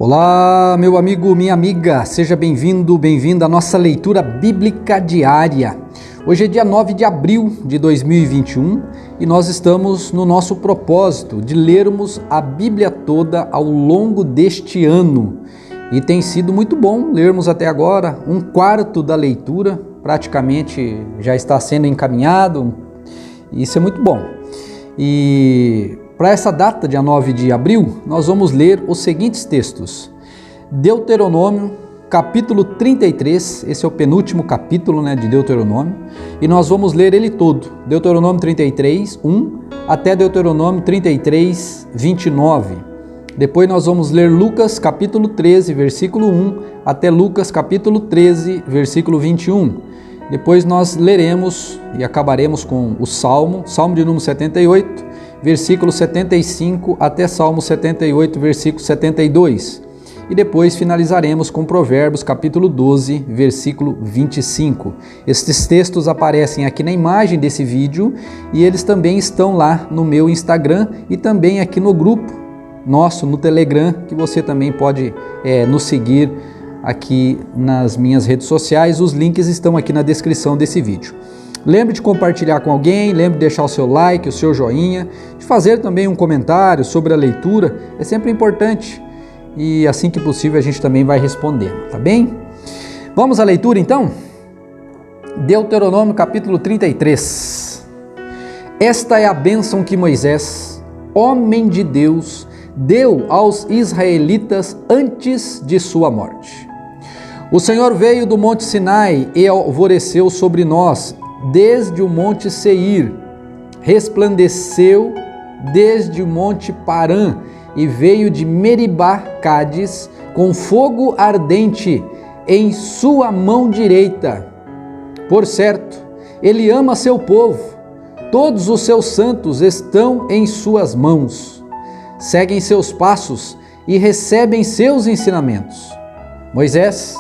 Olá, meu amigo, minha amiga, seja bem-vindo, bem-vinda à nossa leitura bíblica diária. Hoje é dia 9 de abril de 2021 e nós estamos no nosso propósito de lermos a Bíblia toda ao longo deste ano. E tem sido muito bom lermos até agora, um quarto da leitura, praticamente já está sendo encaminhado, isso é muito bom. E para essa data, dia 9 de abril, nós vamos ler os seguintes textos. Deuteronômio, capítulo 33, esse é o penúltimo capítulo de Deuteronômio, e nós vamos ler ele todo, Deuteronômio 33, 1, até Deuteronômio 33, 29. Depois nós vamos ler Lucas, capítulo 13, versículo 1, até Lucas, capítulo 13, versículo 21. Depois nós leremos e acabaremos com o Salmo de número 78, versículo 75 até Salmo 78, versículo 72. E depois finalizaremos com Provérbios, capítulo 12, versículo 25. Estes textos aparecem aqui na imagem desse vídeo e eles também estão lá no meu Instagram e também aqui no grupo nosso, no Telegram, que você também pode nos seguir aqui nas minhas redes sociais. Os links estão aqui na descrição desse vídeo. Lembre de compartilhar com alguém, lembre de deixar o seu like, o seu joinha, de fazer também um comentário sobre a leitura, é sempre importante e assim que possível a gente também vai respondendo, tá bem? Vamos à leitura então? Deuteronômio capítulo 33. Esta é a bênção que Moisés, homem de Deus, deu aos israelitas antes de sua morte. O Senhor veio do monte Sinai e alvoreceu sobre nós, desde o monte Seir, resplandeceu desde o monte Parã e veio de Meribá, Cádiz, com fogo ardente em sua mão direita. Por certo, ele ama seu povo, todos os seus santos estão em suas mãos, seguem seus passos e recebem seus ensinamentos. Moisés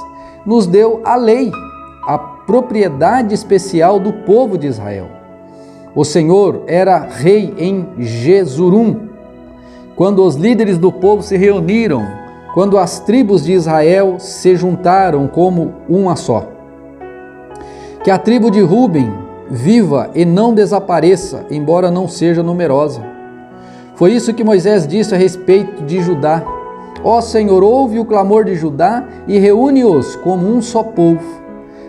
nos deu a lei, a propriedade especial do povo de Israel. O Senhor era rei em Jesurum, quando os líderes do povo se reuniram, quando as tribos de Israel se juntaram como uma só. Que a tribo de Ruben viva e não desapareça, embora não seja numerosa. Foi isso que Moisés disse a respeito de Judá. Ó Senhor, ouve o clamor de Judá e reúne-os como um só povo.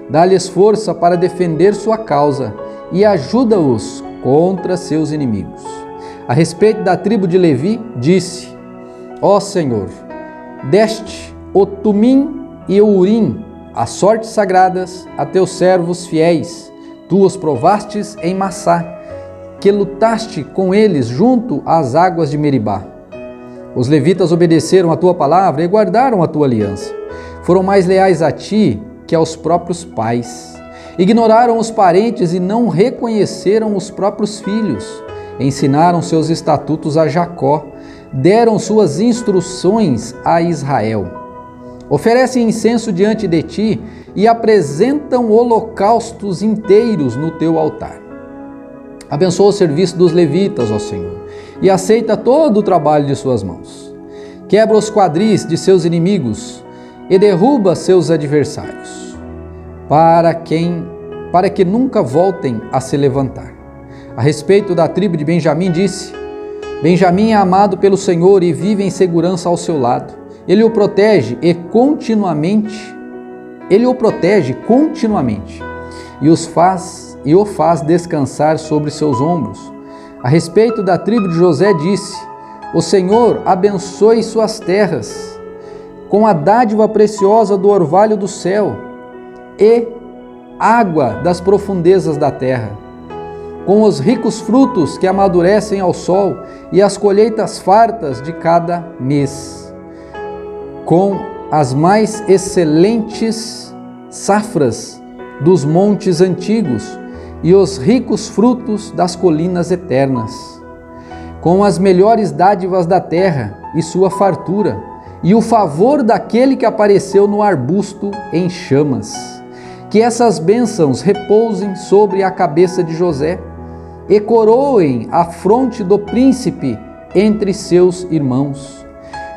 Dá-lhes força para defender sua causa e ajuda-os contra seus inimigos. A respeito da tribo de Levi, disse: Ó Senhor, deste o Tumim e o Urim, as sortes sagradas, a teus servos fiéis. Tu os provastes em Massá, que lutaste com eles junto às águas de Meribá. Os levitas obedeceram a tua palavra e guardaram a tua aliança. Foram mais leais a ti que aos próprios pais. Ignoraram os parentes e não reconheceram os próprios filhos. Ensinaram seus estatutos a Jacó, deram suas instruções a Israel. Oferecem incenso diante de ti e apresentam holocaustos inteiros no teu altar. Abençoa o serviço dos levitas, ó Senhor, e aceita todo o trabalho de suas mãos. Quebra os quadris de seus inimigos e derruba seus adversários, para que nunca voltem a se levantar. A respeito da tribo de Benjamim disse: Benjamim é amado pelo Senhor e vive em segurança ao seu lado. Ele o protege continuamente e o faz descansar sobre seus ombros. A respeito da tribo de José disse: O Senhor abençoe suas terras com a dádiva preciosa do orvalho do céu e água das profundezas da terra, com os ricos frutos que amadurecem ao sol e as colheitas fartas de cada mês, com as mais excelentes safras dos montes antigos e os ricos frutos das colinas eternas, com as melhores dádivas da terra e sua fartura, e o favor daquele que apareceu no arbusto em chamas. Que essas bênçãos repousem sobre a cabeça de José e coroem a fronte do príncipe entre seus irmãos.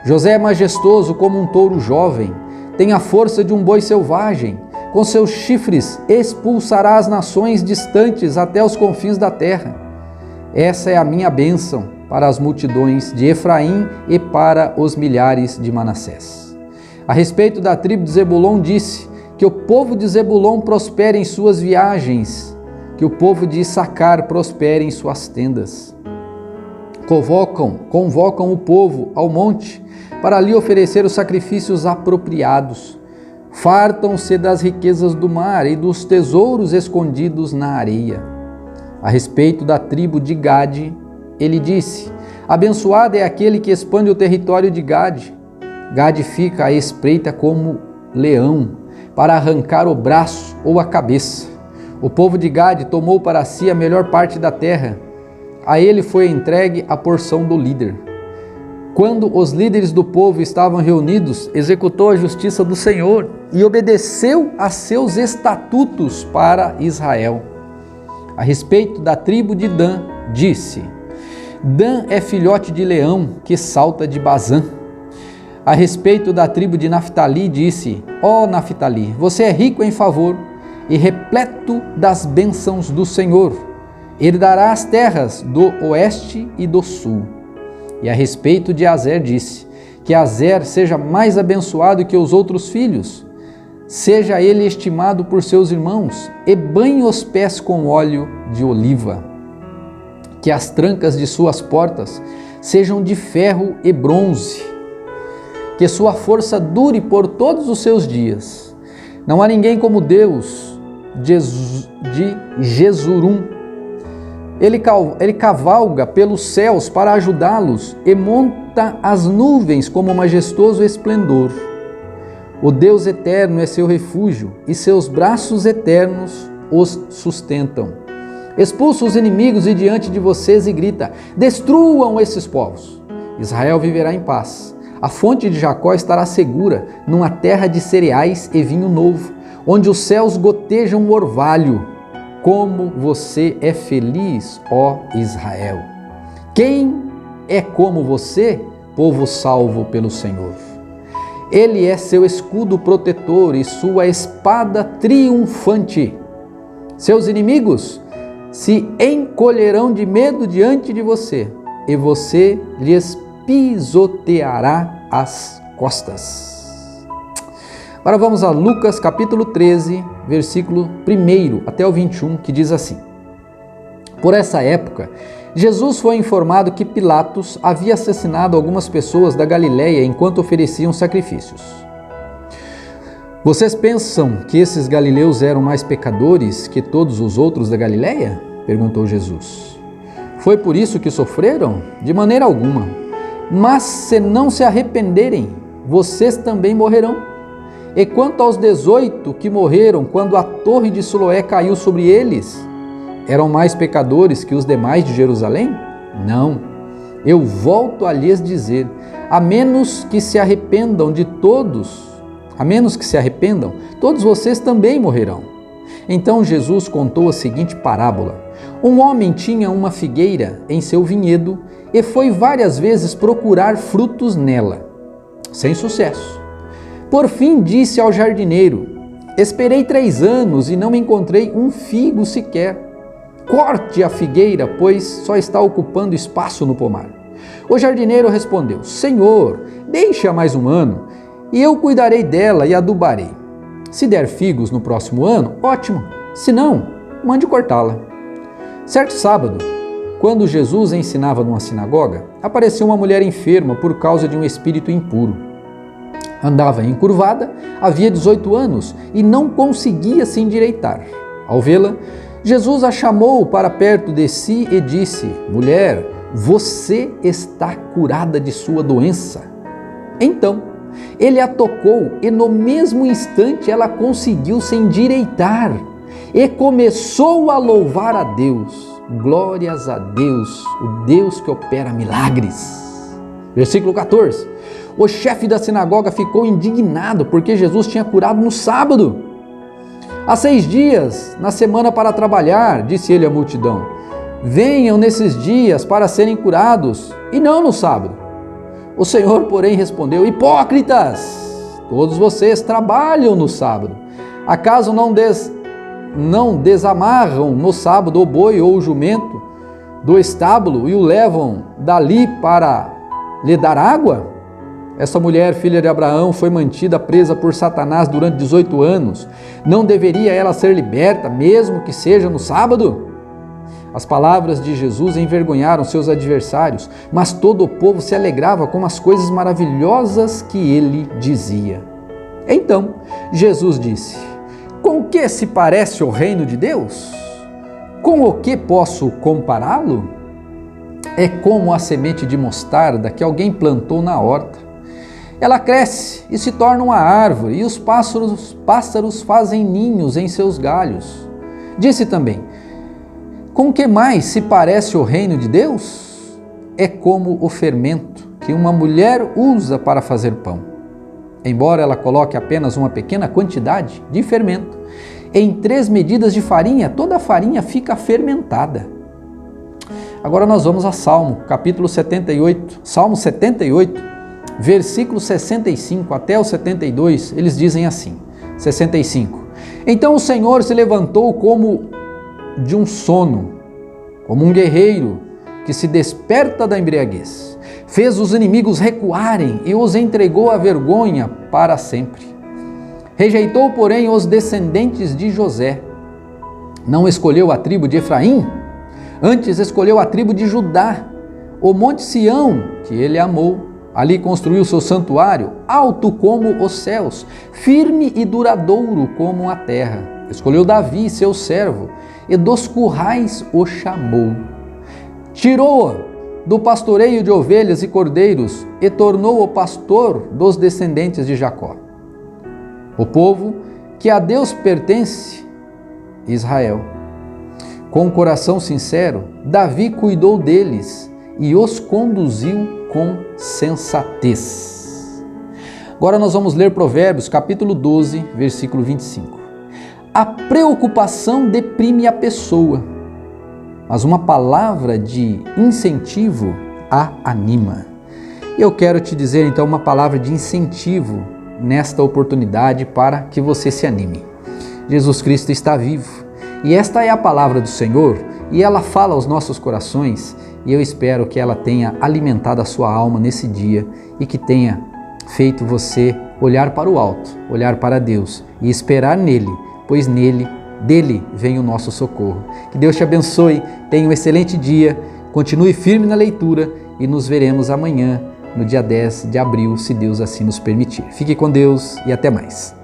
José é majestoso como um touro jovem, tem a força de um boi selvagem. Com seus chifres expulsará as nações distantes até os confins da terra. Essa é a minha bênção para as multidões de Efraim e para os milhares de Manassés. A respeito da tribo de Zebulon disse: que o povo de Zebulon prospere em suas viagens, que o povo de Issacar prospere em suas tendas. Convocam o povo ao monte para lhe oferecer os sacrifícios apropriados. Fartam-se das riquezas do mar e dos tesouros escondidos na areia. A respeito da tribo de Gade, ele disse: abençoado é aquele que expande o território de Gade. Gade fica à espreita como leão, para arrancar o braço ou a cabeça. O povo de Gade tomou para si a melhor parte da terra. A ele foi entregue a porção do líder. Quando os líderes do povo estavam reunidos, executou a justiça do Senhor e obedeceu a seus estatutos para Israel. A respeito da tribo de Dan, disse: Dan é filhote de leão que salta de Bazã. A respeito da tribo de Naftali, disse: ó Naftali, você é rico em favor e repleto das bênçãos do Senhor. Herdará as terras do oeste e do sul. E a respeito de Azer disse: que Azer seja mais abençoado que os outros filhos, seja ele estimado por seus irmãos, e banhe os pés com óleo de oliva. Que as trancas de suas portas sejam de ferro e bronze, que sua força dure por todos os seus dias. Não há ninguém como Deus de Jesurum. Ele cavalga pelos céus para ajudá-los e monta as nuvens como majestoso esplendor. O Deus eterno é seu refúgio e seus braços eternos os sustentam. Expulsa os inimigos de diante de vocês e grita: destruam esses povos. Israel viverá em paz. A fonte de Jacó estará segura numa terra de cereais e vinho novo, onde os céus gotejam orvalho. Como você é feliz, ó Israel! Quem é como você, povo salvo pelo Senhor? Ele é seu escudo protetor e sua espada triunfante. Seus inimigos se encolherão de medo diante de você, e você lhes pisoteará as costas. Agora vamos a Lucas capítulo 13, versículo 1 até o 21, que diz assim: por essa época, Jesus foi informado que Pilatos havia assassinado algumas pessoas da Galileia enquanto ofereciam sacrifícios. Vocês pensam que esses galileus eram mais pecadores que todos os outros da Galileia? Perguntou Jesus. Foi por isso que sofreram? De maneira alguma. Mas se não se arrependerem, vocês também morrerão. E quanto aos 18 que morreram quando a torre de Siloé caiu sobre eles, eram mais pecadores que os demais de Jerusalém? Não. Eu volto a lhes dizer, a menos que se arrependam, todos vocês também morrerão. Então Jesus contou a seguinte parábola. Um homem tinha uma figueira em seu vinhedo e foi várias vezes procurar frutos nela, sem sucesso. Por fim disse ao jardineiro: esperei 3 anos e não encontrei um figo sequer. Corte a figueira, pois só está ocupando espaço no pomar. O jardineiro respondeu: Senhor, deixa mais um ano, e eu cuidarei dela e adubarei. Se der figos no próximo ano, ótimo. Se não, mande cortá-la. Certo sábado, quando Jesus ensinava numa sinagoga, apareceu uma mulher enferma por causa de um espírito impuro. Andava encurvada, havia 18 anos e não conseguia se endireitar. Ao vê-la, Jesus a chamou para perto de si e disse: mulher, você está curada de sua doença. Então, ele a tocou e no mesmo instante ela conseguiu se endireitar e começou a louvar a Deus. Glórias a Deus, o Deus que opera milagres. Versículo 14. O chefe da sinagoga ficou indignado porque Jesus tinha curado no sábado. Há 6 dias na semana para trabalhar, disse ele à multidão. Venham nesses dias para serem curados e não no sábado. O Senhor, porém, respondeu: hipócritas! Todos vocês trabalham no sábado. Acaso não desamarram no sábado o boi ou o jumento do estábulo e o levam dali para lhe dar água? Essa mulher, filha de Abraão, foi mantida presa por Satanás durante 18 anos. Não deveria ela ser liberta, mesmo que seja no sábado? As palavras de Jesus envergonharam seus adversários, mas todo o povo se alegrava com as coisas maravilhosas que ele dizia. Então, Jesus disse: com que se parece o reino de Deus? Com o que posso compará-lo? É como a semente de mostarda que alguém plantou na horta. Ela cresce e se torna uma árvore, e os pássaros fazem ninhos em seus galhos. Disse também: com que mais se parece o reino de Deus? É como o fermento que uma mulher usa para fazer pão. Embora ela coloque apenas uma pequena quantidade de fermento, em 3 medidas de farinha, toda a farinha fica fermentada. Agora nós vamos a Salmo 78, versículo 65 até o 72, eles dizem assim, 65. Então o Senhor se levantou como de um sono, como um guerreiro que se desperta da embriaguez. Fez os inimigos recuarem e os entregou à vergonha para sempre. Rejeitou, porém, os descendentes de José. Não escolheu a tribo de Efraim, antes escolheu a tribo de Judá, o monte Sião, que ele amou. Ali construiu seu santuário, alto como os céus, firme e duradouro como a terra. Escolheu Davi, seu servo, e dos currais o chamou. Tirou-o do pastoreio de ovelhas e cordeiros e tornou-o pastor dos descendentes de Jacó. O povo que a Deus pertence, Israel. Com um coração sincero, Davi cuidou deles e os conduziu com sensatez. Agora nós vamos ler Provérbios, capítulo 12, versículo 25. A preocupação deprime a pessoa, mas uma palavra de incentivo a anima. Eu quero te dizer então uma palavra de incentivo nesta oportunidade para que você se anime. Jesus Cristo está vivo e esta é a palavra do Senhor e ela fala aos nossos corações. E eu espero que ela tenha alimentado a sua alma nesse dia e que tenha feito você olhar para o alto, olhar para Deus e esperar nele, pois dele vem o nosso socorro. Que Deus te abençoe, tenha um excelente dia, continue firme na leitura e nos veremos amanhã, no dia 10 de abril, se Deus assim nos permitir. Fique com Deus e até mais.